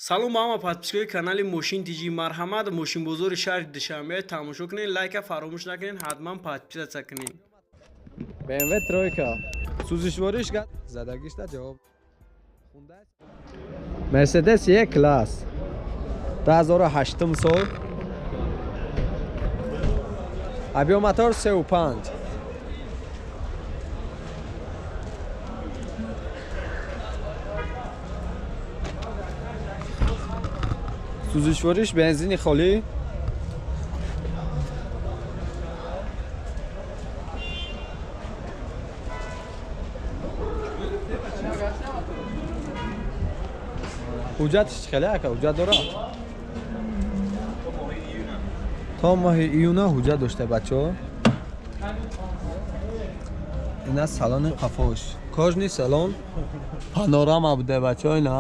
салом ба ҳама подписчикои канали мошин тиҷи марҳамат. мошинбозори шаҳри душанбе тамошо кунед, лайка фаромӯш накунед, ҳатман подписатся кунед. BMW тройка сӯзишвориш задагишта ҷавоб Mercedes E класс 2008 сол авиомотор 35 сӯзишвориш бензини холӣ ҳуҷҷатиш хеле ака ҳуҷҷат дорад то моҳи июна ҳуҷҷат дошта бачаҳо ина салони қафош кожни салон панорама буда бачаҳо ина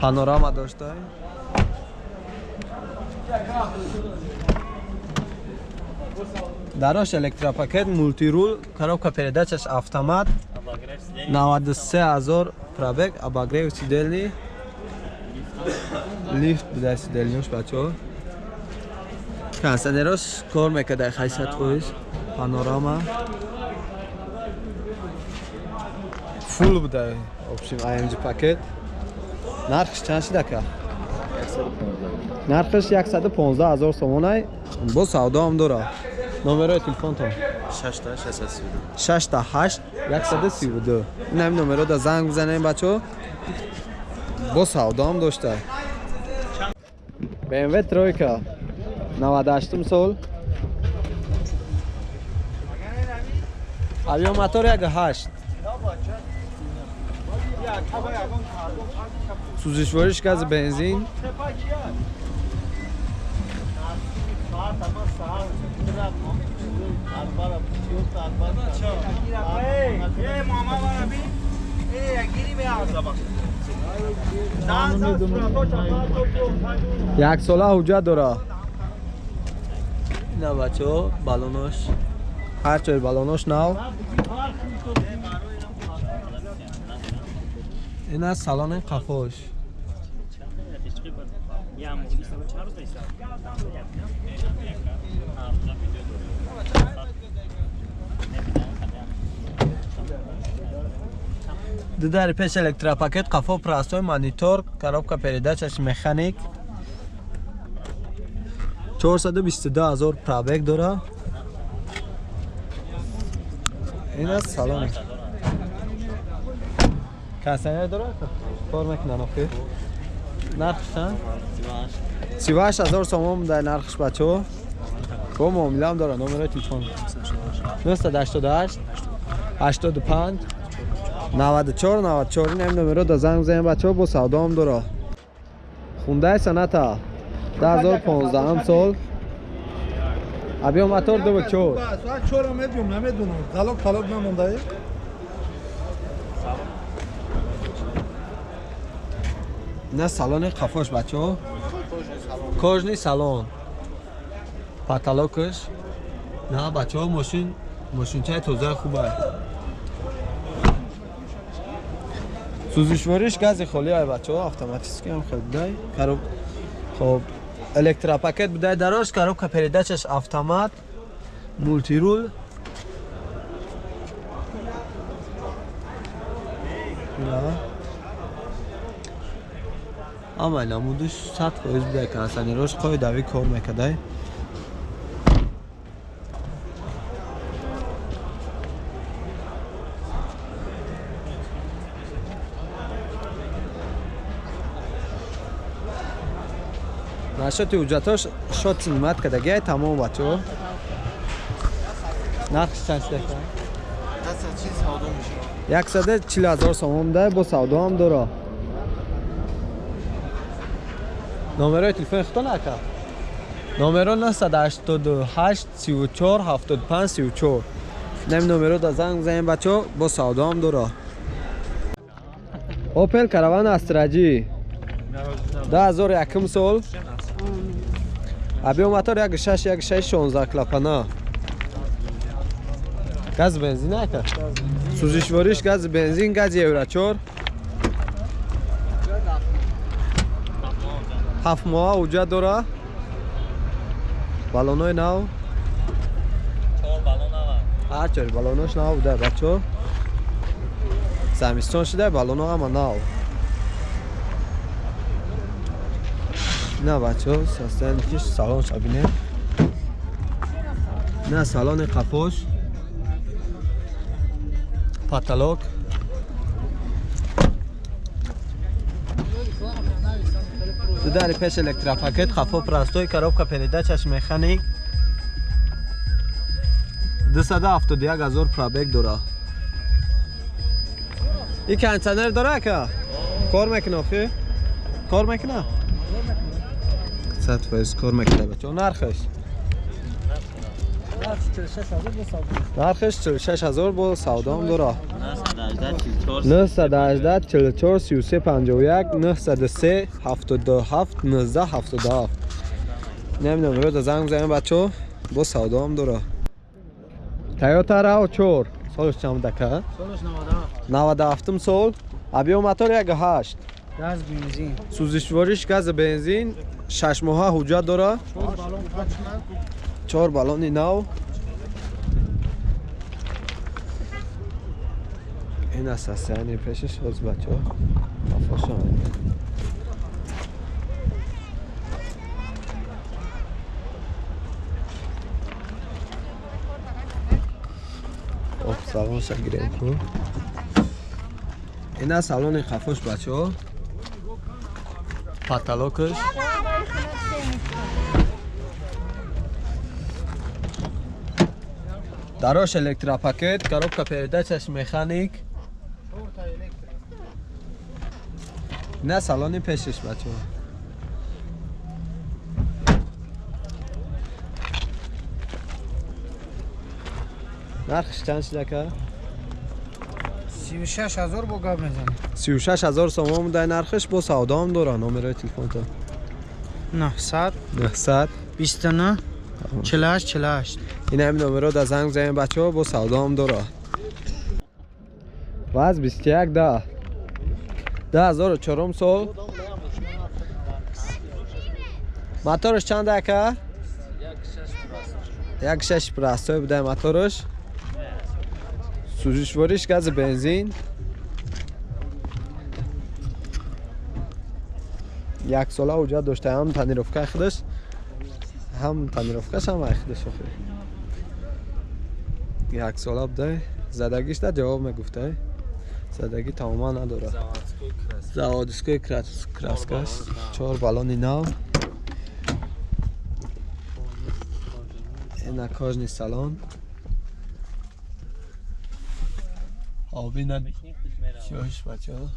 панорама дошта дарош электропакет мультирул коробка передачаш автомат 93000 пробег обогрев сидельный лифт буда сидельниёш бачаҳо кондитсионерош кор мекарда хайсият хоҳиш панорама фул буда общем AMG пакет нархш чанд шид ака нархш 115000 сомонай бо савдоам дора номерои телефонтон 68 132 инами номерода занг бизанем бачаҳо бо савдоам дошта BMW тройка 98 сол авиомотор 1.8 сӯзишвориш гази бензин як сола ҳуҷҷат дора ина бачаҳо балонош ҳар ҷои балонош нав ина салони қафош дидари пеш электропакет қафо прастой монитор коробка передачаш механик 422000 пробег дора ина салон кондитсионер дора кор мекунад охир нархш чанд 38000 сомон буда нархш бачаҳо бо муомилаам дора номерои телефон 988 85 94 инами номерода занг бизанем бачаҳо бо савдоам дора Hyundai Sonata 2015 сол авиомотор 2.4 чора медиум намедунам залог талог намондаи ина салони қафош бачаҳо кожни салон потолокаш на бачаҳо мошинчаи тозаи хуба сӯзишвориш гази холӣ ай бачаҳо автоматически ҳам хелбудай кароб хоб электропакет будай дарош коробка передачаш автомат мультирул ама намудиш 100% будай кондитсионерош қоидави кор мекардай нашоти ҳуҷҷатош шот синимат кардагиай тамом бачаҳо нархш чанд шид ака 140000 сомон буда бо савдоам дора номерои телефони худтон ака номеро 988 34 75 34 нами номерода занг бизанем бачаҳо бо савдоам дора Opel Caravan Astra-G 2001 сол авиомотор 1.6 16 клапана газ бензин ака سوزشواریش گاز بنزین گاز یورا 4 7 ماه وجود داره بالونای نو 4 بالون آقا. هر چاری بالوناش نو بوده بچه زمستان شده بالونا هم نو نه بچه ساستن کش سالان شبینه نه سالان قفوش پاتالوک داری پیش الکترا پاکت خفو پراستوی коробка передач механик 271,000 пробег дора این کنتینر داره که کار میکنه آخه کار میکنه 100% کار میکنه بچه نرخش نرخش 46,000 با سودا هم داره 918 44 33 51 903 77 19 77 نمیدونم رو زنگ بزنیم بچه با سودا هم داره تویوتا راو 4 سالش چند دکه؟ سالش 97 سال ابیو موتور 1.8 گاز بنزین سوزشواریش گاز بنزین 6 ماه حجت داره 4 بالون نو این اساسیانی پیشش از بچه ها افاشان سالون شگیریم کن این سالون خفاش بچه ها پاتالوکش داروش الکترا پاکت коробка передачаш механик نه سالانی پیشش بچه ها نرخش چند شده که؟ 36,000 با گاب میزنه 36,000 سوم ده نرخش با سودا هم داره نمره تلفن تو 900 900 29 48 48 این همین نمره در زنگ بزنید بچه ها با سودا هم داره واز 21 ده 10,004 سال موتورش چند که؟ 1.6 پراستوی بوده موتورش سوزشواریش گاز بنزین 1 ساله وجود داشته هم تنیروفکه خودش هم تنیروفکش هم خودش 1 ساله بوده زدگیش ده جواب میگفته زدگی تماما نداره زوادسکوی کراسکش 4 بالونی نو این کاژنی سالن آبی ند شوش بچه ها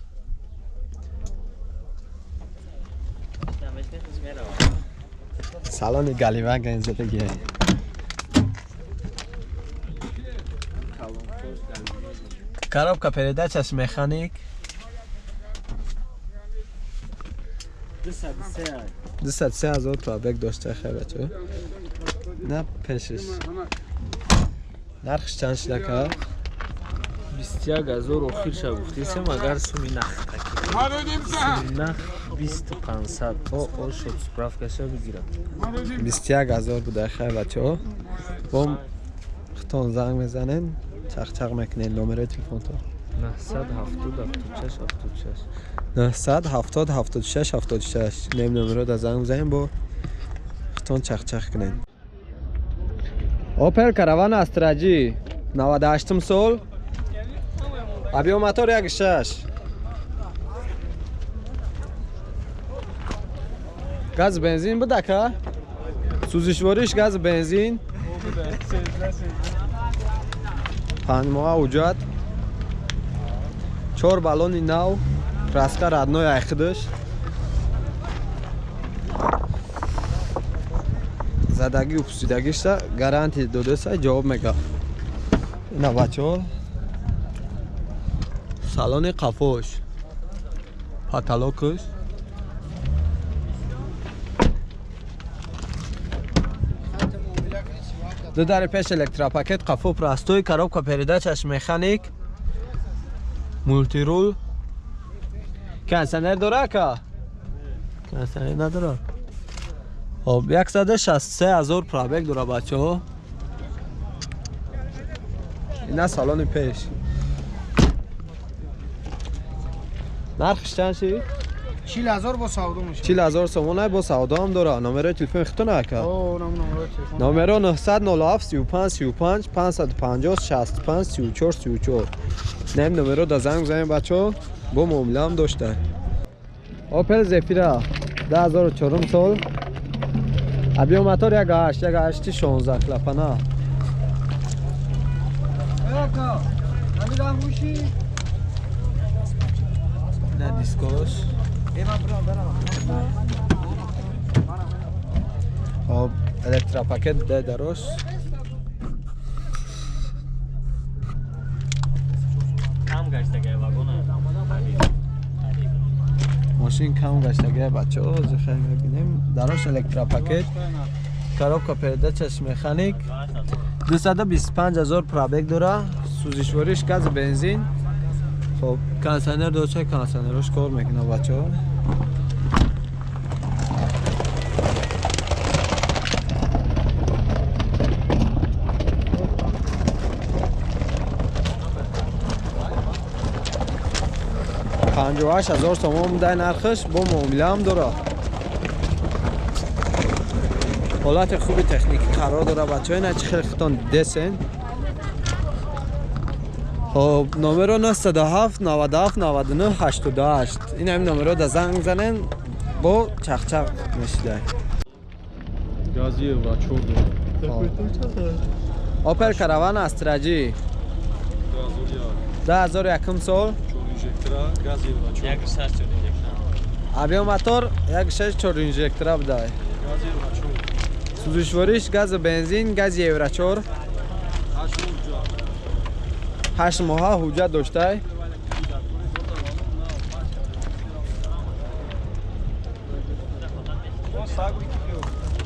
سالن گلیوگ این زدگیه коробка передачаш механик 203,000 пробег дошта хай бача на пешиш нархш чанд шуда ка 21,000 охир ша гуфтисем агар суми нах суми нах 2500 о шуд справкаша бигирам 21,000 буда хай бача бом хтон занг мезанен чақ мекунен номери телефонтон 970 76 76 нем номеро да занг мезанем бо хтон чақ кунен Opel Caravana Astra-G 98 sol Abio motor 1.6 Gaz benzin bu dakika سوزشواریش گاز بنزین 5 ماه وجود 4 بالون نو پراسکا родной айхидаш زدگی و پوسیدگیش گارانتی داده سه جواب میگه اینا بچه سالن قفوش پاتالوکش دو در پیش الکترا پاکت قفو پراستوی коробка передачаш механик مولتی رول کنسنر داره که؟ کنسنر نداره. خب 163,000 پرابگ داره بچه ها. اینه سالان پیش. نرخش چند شی؟ 40,000 با سودا میشه. 40,000 سومونه با سودا هم داره. نمره تلفن خودتونه که؟ او نمره تلفن. نمره 907 35 35 550 65 34 34. نیم نمره دا زنگ بزنیم بچه با معامله هم داشته. اوپل زفیره 10,004 سال. ابی موتور یک هشت 16 کلپنه. نه دیسکوش. خب الکترا پاکت ده دروش. کم گشته که واگونه. ماشین کم گشتگی بچه ها زخیر میبینیم. دروش الکترا پاکت. کاروبکا پرده چشم مکانیک. 225,000 پرابگ داره. سوزشوریش گاز بنزین. خب کنسنر دوچه کنسنرش کار میکنه بچه ها. $58,000 تومان بوده نرخش با معامله هم داره. حالت خوبی تکنیکی قرار داره بچه های نچه خیلی خیتان دسین. خب نمره 907 97 99 88. این همین نمره دا زنگ زنن با چخچخ میشیده. گازی و چور داره. اوپل کاروان استراجی 10,001 سال. یک سر چون اینجکتر. ابی موتور 1.6 اینجکتر بوده. سوزشوریش گاز بنزین گاز یورا 4. 8 ماه حجت داشته.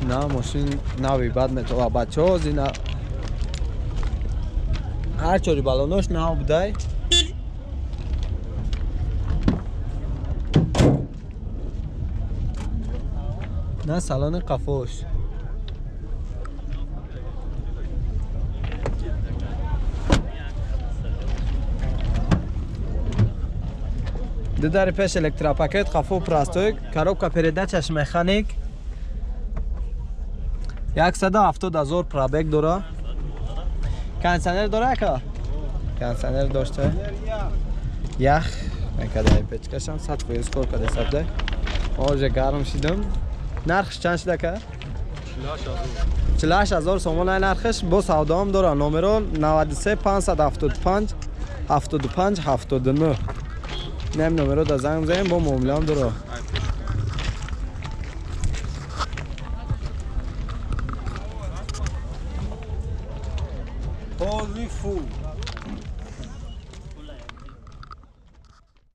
نه ماشین نوی بد میتونه بچه ها زینه هر چوری بالانوش نو بوده. نه سالان قفوش. در پیش الکترا پاکت قفو پلاستیک کاروبکا پرده چشم مکانیک 170,000 پرابگ داره. کنسنر داره که؟ کنسنر داشته. یخ میکده پیچکشم 100 فیز کار کده سبده. آج گرم شدم. نرخش چند شده که؟ 48,000 سومون نرخش با سودا هم داره. نمره 93 575 75 79. نیم نمره دا زنگ بزنیم با معامله هم داره. Holy fool.